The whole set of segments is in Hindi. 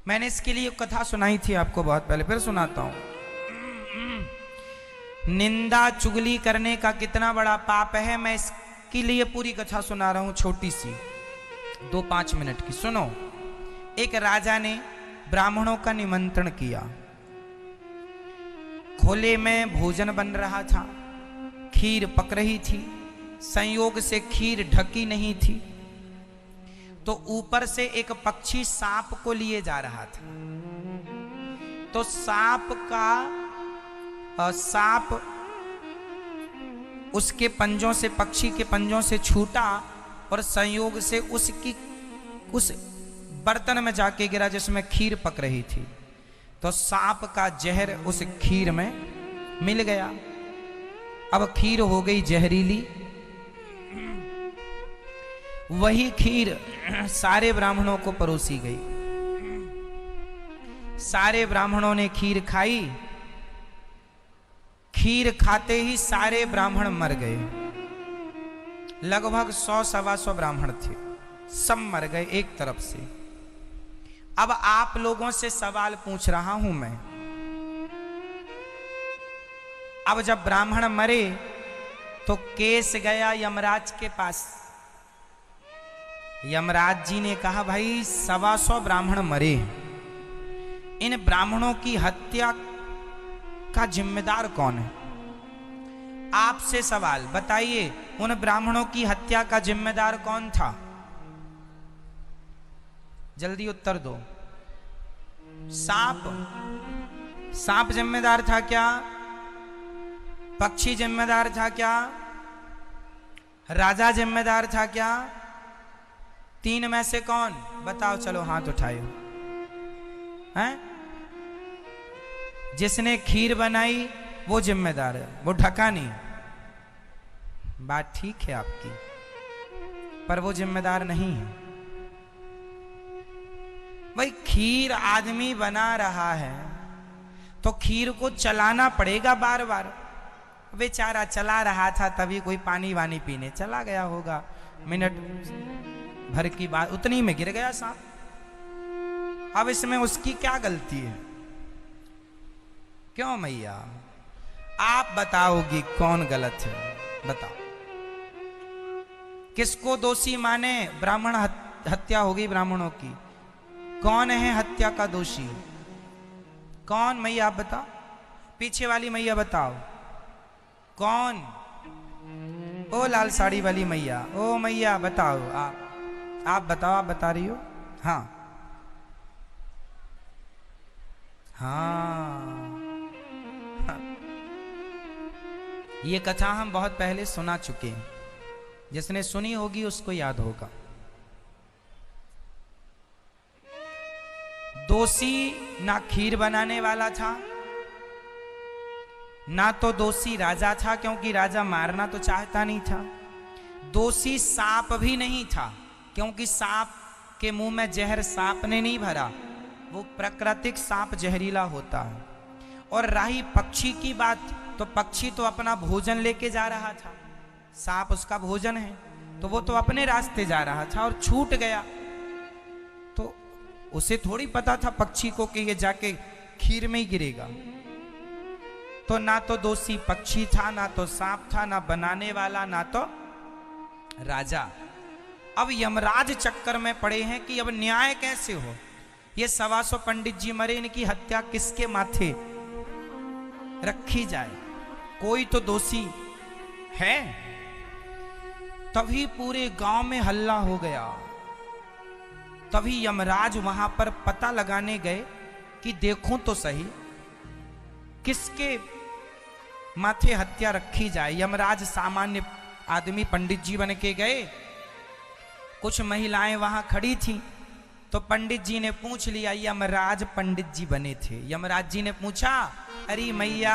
मैंने इसके लिए कथा सुनाई थी आपको बहुत पहले, फिर सुनाता हूं। निंदा चुगली करने का कितना बड़ा पाप है, मैं इसके लिए पूरी कथा सुना रहा हूं, छोटी सी 2-5 मिनट की। सुनो। एक राजा ने ब्राह्मणों का निमंत्रण किया। खोले में भोजन बन रहा था, खीर पक रही थी। संयोग से खीर ढकी नहीं थी, तो ऊपर से एक पक्षी सांप को लिए जा रहा था। तो सांप उसके पंजों से, पक्षी के पंजों से छूटा और संयोग से उस बर्तन में जाके गिरा जिसमें खीर पक रही थी। तो सांप का जहर उस खीर में मिल गया। अब खीर हो गई जहरीली। वही खीर सारे ब्राह्मणों को परोसी गई। सारे ब्राह्मणों ने खीर खाई। खीर खाते ही सारे ब्राह्मण मर गए। लगभग 100-125 ब्राह्मण थे, सब मर गए एक तरफ से। अब आप लोगों से सवाल पूछ रहा हूं मैं। अब जब ब्राह्मण मरे तो केस गया यमराज के पास। यमराज जी ने कहा, भाई 125 ब्राह्मण मरे, इन ब्राह्मणों की हत्या का जिम्मेदार कौन है? आपसे सवाल, बताइए उन ब्राह्मणों की हत्या का जिम्मेदार कौन था? जल्दी उत्तर दो। सांप जिम्मेदार था क्या? पक्षी जिम्मेदार था क्या? राजा जिम्मेदार था क्या? 3 में से कौन? बताओ, चलो हाथ उठाओ। हैं? जिसने खीर बनाई वो जिम्मेदार है, वो ढका नहीं। बात ठीक है आपकी, पर वो जिम्मेदार नहीं है। भाई खीर आदमी बना रहा है तो खीर को चलाना पड़ेगा बार बार। बेचारा चला रहा था, तभी कोई पानी वानी पीने चला गया होगा, मिनट भर की बात, उतनी में गिर गया सांप। अब इसमें उसकी क्या गलती है? क्यों मैया, आप बताओगी कौन गलत है? बताओ, किसको दोषी माने? ब्राह्मण हत्या होगी ब्राह्मणों की। कौन है हत्या का दोषी? कौन मैया, आप बताओ। पीछे वाली मैया बताओ, कौन? ओ लाल साड़ी वाली मैया, ओ मैया बताओ। आप बताओ, आप बता रही हो? हाँ हाँ, ये कथा हम बहुत पहले सुना चुके हैं। जिसने सुनी होगी उसको याद होगा। दोषी ना खीर बनाने वाला था, ना तो दोषी राजा था, क्योंकि राजा मारना तो चाहता नहीं था। दोषी सांप भी नहीं था, क्योंकि सांप के मुंह में जहर सांप ने नहीं भरा, वो प्राकृतिक सांप जहरीला होता है। और रही पक्षी की बात, तो पक्षी तो अपना भोजन लेके जा रहा था, सांप उसका भोजन है, तो वो तो अपने रास्ते जा रहा था और छूट गया। तो उसे थोड़ी पता था पक्षी को कि ये जाके खीर में ही गिरेगा। तो ना तो दोषी पक्षी था, ना तो सांप था, ना बनाने वाला, ना तो राजा। अब यमराज चक्कर में पड़े हैं कि अब न्याय कैसे हो। ये 125 पंडित जी मरे, इनकी हत्या किसके माथे रखी जाए? कोई तो दोषी है। तभी पूरे गांव में हल्ला हो गया। तभी यमराज वहां पर पता लगाने गए कि देखूं तो सही किसके माथे हत्या रखी जाए। यमराज सामान्य आदमी पंडित जी बन के गए। कुछ महिलाएं वहां खड़ी थी, तो पंडित जी ने पूछ लिया। यमराज पंडित जी बने थे। यमराज जी ने पूछा, अरे मैया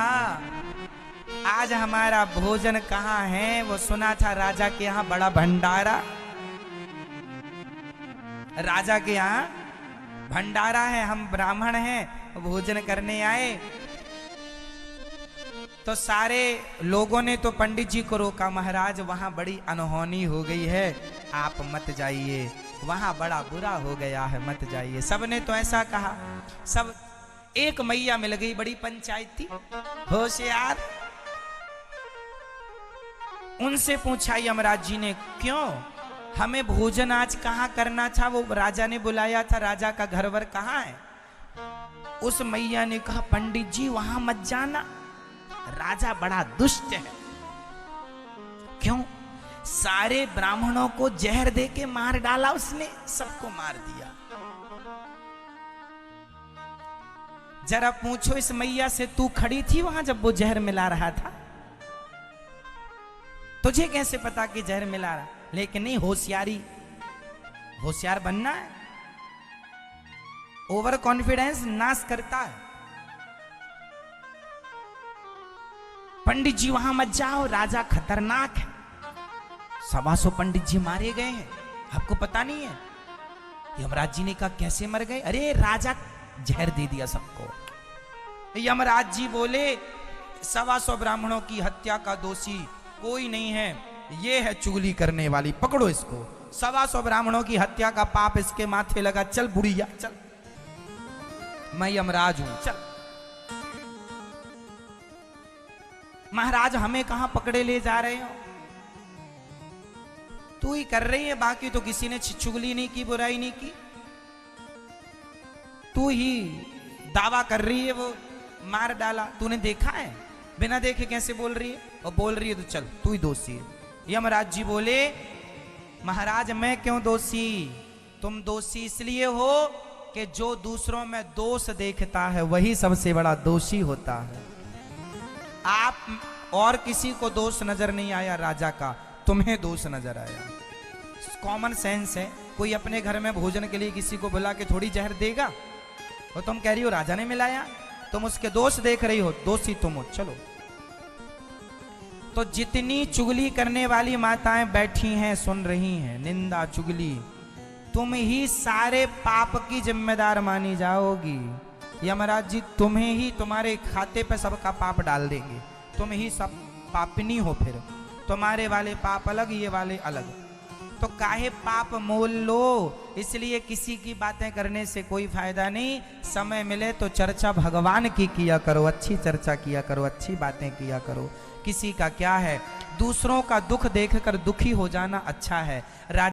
आज हमारा भोजन कहाँ है? वो सुना था राजा के यहाँ बड़ा भंडारा, राजा के यहाँ भंडारा है, हम ब्राह्मण हैं, भोजन करने आए। तो सारे लोगों ने तो पंडित जी को रोका, महाराज वहां बड़ी अनहोनी हो गई है, आप मत जाइए, वहां बड़ा बुरा हो गया है, मत जाइए। सबने तो ऐसा कहा। सब एक मैया मिल गई, बड़ी पंचायत थी, होशियार। उनसे पूछा यमराज जी ने, क्यों हमें भोजन आज कहाँ करना था? वो राजा ने बुलाया था, राजा का घरवर कहाँ है? उस मैया ने कहा, पंडित जी वहां मत जाना, राजा बड़ा दुष्ट है। क्यों? सारे ब्राह्मणों को जहर दे के मार डाला उसने, सबको मार दिया। जरा पूछो इस मैया से, तू खड़ी थी वहां जब वो जहर मिला रहा था? तुझे कैसे पता कि जहर मिला रहा? लेकिन नहीं, होशियार बनना है। ओवर कॉन्फिडेंस नाश करता है। पंडित जी वहां मत जाओ, राजा खतरनाक है। 125 पंडित जी मारे गए हैं, आपको पता नहीं है? यमराज जी ने कहा, कैसे मर गए? अरे राजा जहर दे दिया सबको। यमराज जी बोले, 125 ब्राह्मणों की हत्या का दोषी कोई नहीं है, ये है चुगली करने वाली, पकड़ो इसको। 125 ब्राह्मणों की हत्या का पाप इसके माथे लगा, चल बुढ़िया चल, मैं यमराज हूं, चल। महाराज हमें कहां पकड़े ले जा रहे हो? तू ही कर रही है, बाकी तो किसी ने चुगली नहीं की, बुराई नहीं की। तू ही दावा कर रही है वो मार डाला। तूने देखा है? बिना देखे कैसे बोल रही है? और बोल रही है तो चल तू ही दोषी है। यमराज जी बोले, महाराज मैं क्यों दोषी? तुम दोषी इसलिए हो कि जो दूसरों में दोष देखता है वही सबसे बड़ा दोषी होता है। आप और किसी को दोष नजर नहीं आया राजा का, तुम्हें दोष नजर आया। कॉमन सेंस है। कोई अपने घर में भोजन के लिए किसी को बुला के थोड़ी जहर देगा? और तुम कह रही हो राजा ने मिलाया, तुम उसके दोष देख रही हो, दोषी तुम हो। चलो, तो जितनी चुगली करने वाली माताएं बैठी हैं, सुन रही हैं, निंदा चुगली, तुम ही सारे पाप की जिम्मेदार मानी जाओगी। यमराज जी तुम्हें ही, तुम्हारे खाते पे सबका पाप डाल देंगे, तुम ही सब पापिनी हो। फिर तुम्हारे वाले पाप अलग, ये वाले अलग। तो काहे पाप मोल लो? इसलिए किसी की बातें करने से कोई फायदा नहीं। समय मिले तो चर्चा भगवान की किया करो, अच्छी चर्चा किया करो, अच्छी बातें किया करो। किसी का क्या है, दूसरों का दुख देखकर दुखी हो जाना अच्छा है।